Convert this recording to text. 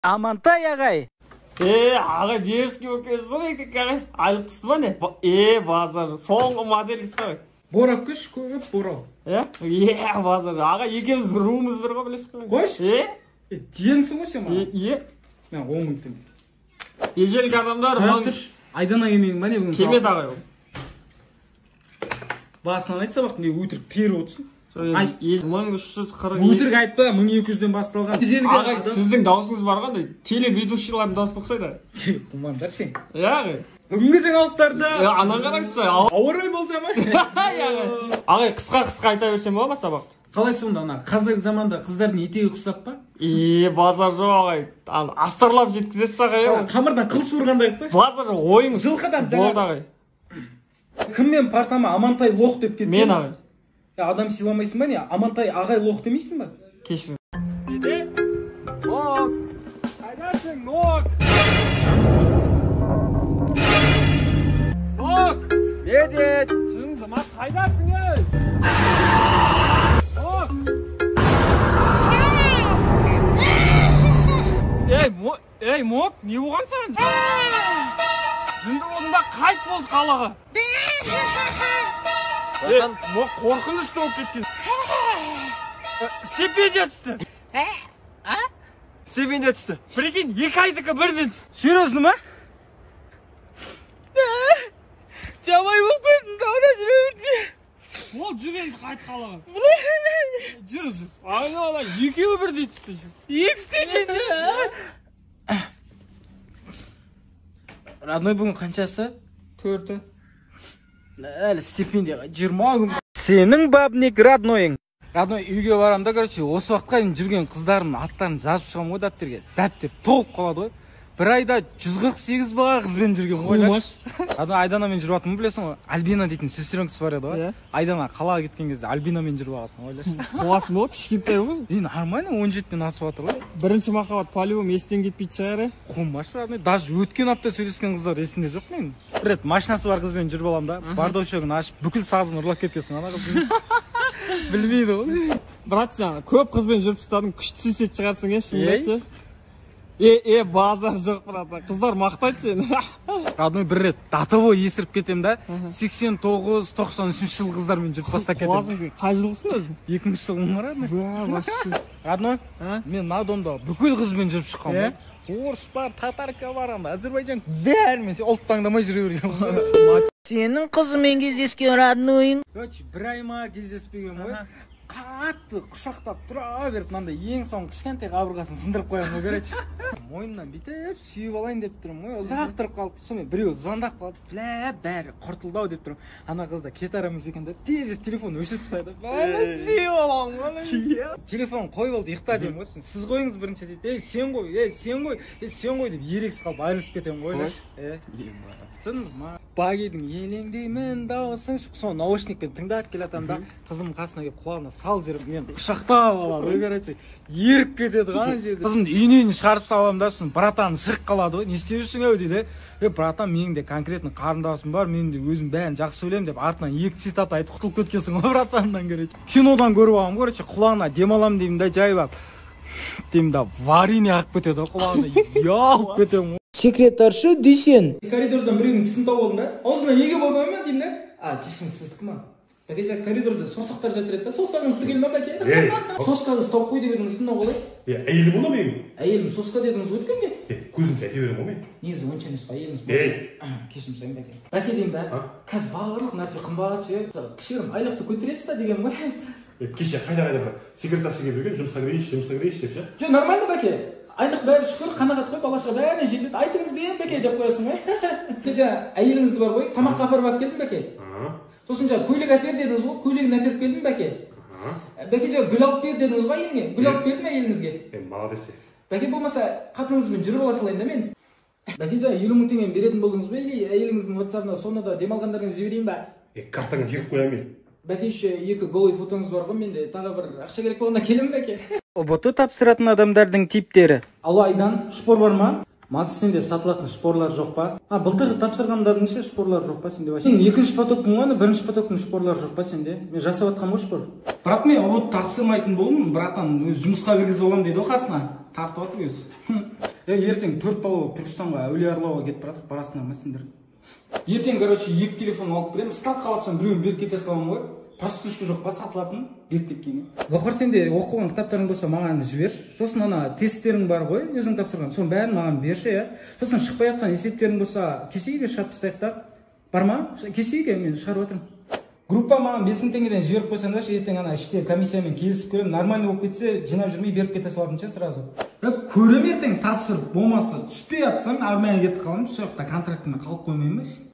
Амантай ағай. Аға деріске өкесі сол екен ағай. Айлық түсті ма не? Базар. Соңғы модель ағай. Борап күш көп борау. Базар. Аға екеуміз руымыз бір ға білесіз қой. Қош? Тиенсің ғой сен маған? Мен 10 мың теңге. Ежелгі адамдар... Айдана кемең ба не бүгін? Кемет ағай ол. Басынан айтса бақ, не өтірік тері отсын. 1340... Өтірік айтпа, 1200-ден басталған. Ағай, сіздің даусыңыз бар қандай? Телеведущийлардың даусы ұқсайды. Құмандар сен. Ағай. Бүгінгі жаңалықтарда... Анан қараңызшы. Ауыр ой болса ма? Ағай, қысқа айта берсем ба сабақ? Қалай сонда, қазіргі заманда қыздардың етегі ұқсап па? Базар жоқ ағай. Астарлап жеткізесіз ағай. Қамырдан қыл суырғандай па? Базар ойыңыз. Жылқыдан болды ағай. Кіммен партама Амантай лоқ деп кеткен? Мен ағай. Адам сыйламайсың ба не? Амантай ағай лоқ демейсің ба? Кешіріңіз. Лоқ. Қайдасың, Лоқ? Лоқ. Не дед? Шыңғымат қайдасың ей? Лоқ. Ей, Моқ, не оған саған? Жынды болдың ба қайт болды қалаға? Моқ қорқынышты болып кеткен. Стипендия түсті. Стипендия түсті. Прикинь, 2 айдікі бірден түсті. Серьезно ма? Жамай болып кеттім, дауына жүре өртпе. Ол жүрген қайт қалаға. Жүр. Айнала, 2-еуі бірдей түсті. 2 стипендия. Родной бүгін қаншасы? 4-і. Әлі стипендияға 20 күн. Сенің бабник роднойың. Родной үйге барам да, короче, осы уақытқа дейін жүрген қыздардың аттарын жазып шығам ғой дәптерге. Дәптер толып қалады ғой. Бір айда 148 бала қызбен жүрген ойлаш. Родной Айданамен жүріп жатырмын білесің ғой. Альбина дейтін сестренкасы бар еді ғой. Айдана қалаға кеткен кезде Альбинамен жүріп аласың ойлаш. Қуасың ғой, кішкентай ғой. Нормально 17-тен асып жатыр ғой. Бірінші махаббат по-любому естен кетпейді шығар. Қумаш Родной. Даже өткен апта сөйлескен қыздар есімде жоқ менің. Бір рет машинасы бар қызбен жүріп аламын да, бардошогын ашып, бүкіл сазын ұрлап кеткенсің ана қызбен. Білмейді ғой. Брат, сен көп қызбен жүріп тастадың, күшті сесет шығарсың шынында ше. Базар жоқ, брат. Қыздар мақтайды сені. Родной бір рет датовой есіріп кетем да, 89-93 жыл қыздармен жүріп бастап кетем. Қай жылғысың өзің? 2000 жылғың бар Родной, мен Надонда бүкіл қызбен жүріп шыққам ғой. Орыс бар, татарка бар, Азербайжан бәрімен ұлт таңдамай жүре берген. Сенің қызымен кездескен роднойың. Бір айма кездеспеген ғой. Қатты құшақтап тұра берді, мынандай ең соң кішкентай қабырғасын сындырып қоямын ғой, короче. Мойнынан бүйтіп сүйіп алайын деп тұрмын ғой, ұзақ тұрып қалды. Сонымен біреу звондап қалды, бәрі құртылды-ау деп тұрмын. Ана қыз да кет арамыз екен деп тез телефон өшіріп тастайды. Сүйіп аламын ғой. Телефон қойып алды, ұйықта деймін ғой. Сіз қойыңыз бірінші дейді. Сен ғой деп ерексіз қалып айырылысып кетемін ғой. Багидің елеңдеймін дауысың шық. Соны наушникпен тыңдап келатам да, қызым қасына келіп құлағына сал жүріп, мен құшақтап алады ғой, короче. Еріп кетеді ғана жерде. Қызымды үйінен шығарып саламын да, сосын братан шығып қалады ғой. Не істеп жүрсің ау дейді. Братан, менің де конкретно қарындасым бар, мен де өзім бәрін жақсы білемін деп артынан 2 цитат айтып құтылып кеткенсің ғой братаннан, короче. Кинодан көріп алам, короче, құлағына демалам деймін да, жайып алып. Деймін да, варенье ағып кетеді құлағына. Ялып кетемін. Секретаршы дейсен. Коридордан біреудің тісін тауып алдым да. Аузына неге болмай ма деймін да. Кешіріңіз, сіздікі ма? Бәке, коридорда сосақтар жатыр еді да. Сосағыңыз түгел ма бәке? Сосқаңыз тауып қой деп едіңіз, мынау қалай? Әйелім бола менің? Әйелім сосқа дедіңіз өткенде? Көзімше айта берем ғой мен. Негізі онша емес қой, әйеліңіз болды. Кешірім сұрайын бәке. Бәке деймін да. Қазір барлық нәрсе қымбат ше. Кішігірім айлықты көтересіз ба деген ғой. Кеше қайда секретаршы келіп жүрген, жұмысқа кірейінші деп ше. Жоқ, нормально бәке. Айлық бәрі шүкір, қанағат қой, балашқа бәріне жетеді. Айтыңыз бен бәке деп қоясың ғой. Әйеліңізді бар ғой, тамаққа апарып алып келдім бәке. Сосын көйлек әпер дедіңіз ғой, көйлегін әперіп келдім бәке. Бәке гүл алып бер дедіңіз ғой әйеліңе. Гүл алып бердім әйеліңізге. Молодец. Бәке болмаса қатыныңызбен жүріп ала салайын да мен. Бәке 50 мың теңгені беретін болдыңыз ба, или әйеліңіздің WhatsApp-ына соны да демалғандарыңызды жіберейін ба? Картаңа жіберіп қоямын мен. Бәке еще 2 голый фотоңыз бар ғой, менде тағы бір ақша керек болғанда келемін бәке. ұбт тапсыратын адамдардың типтері. Алло, Айдан, шпор бар ма? Маты сенде сатылатын шпорлар жоқ па? Былтыр тапсырғандардың ше шпорлар жоқ па сенде? Сен екінші потоктың ғой, бірінші потоктың шпорлар жоқ па сенде? Мен жасап атқам ғой шпор. Бірақ мен ұбт тапсырмайтын болдым, братан, өз жұмысқа кіргізіп алам дейді ғой қасына. Тартып отыр өзі. Ертең 4 бала болып Түркістанға Әулие-Арлауға кетіп баратық, барасыңдар ма сендер? Ертең, короче, 2 телефон алып беремін, стал қалатсам біреуін беріп кете саламын ғой. Простушка жоқ па сатылатын, беріп кеткенге. Гауһар, сенде оқыған кітаптарың болса маған жіберші. Сосын ана тесттерің бар ғой, өзің тапсырған. Соның бәрін маған берші, иә. Сосын шықпай жатқан есептерің болса, кесеге шығарып тастайық та. Бар ма? Кесеге мен шығарып отырмын. Группа маған 5000 теңгеден жіберіп қойсаңдаршы, ертең ана іште комиссиямен келісіп көремін. Нормальный болып кетсе, жинап жүрмей беріп кете салатын ше сразу. Көрем ертең тапсырып болмаса, түспей жатсаң армияға кетіп қаламын. Сол жақта контрактіме қалып қоймаймын ба?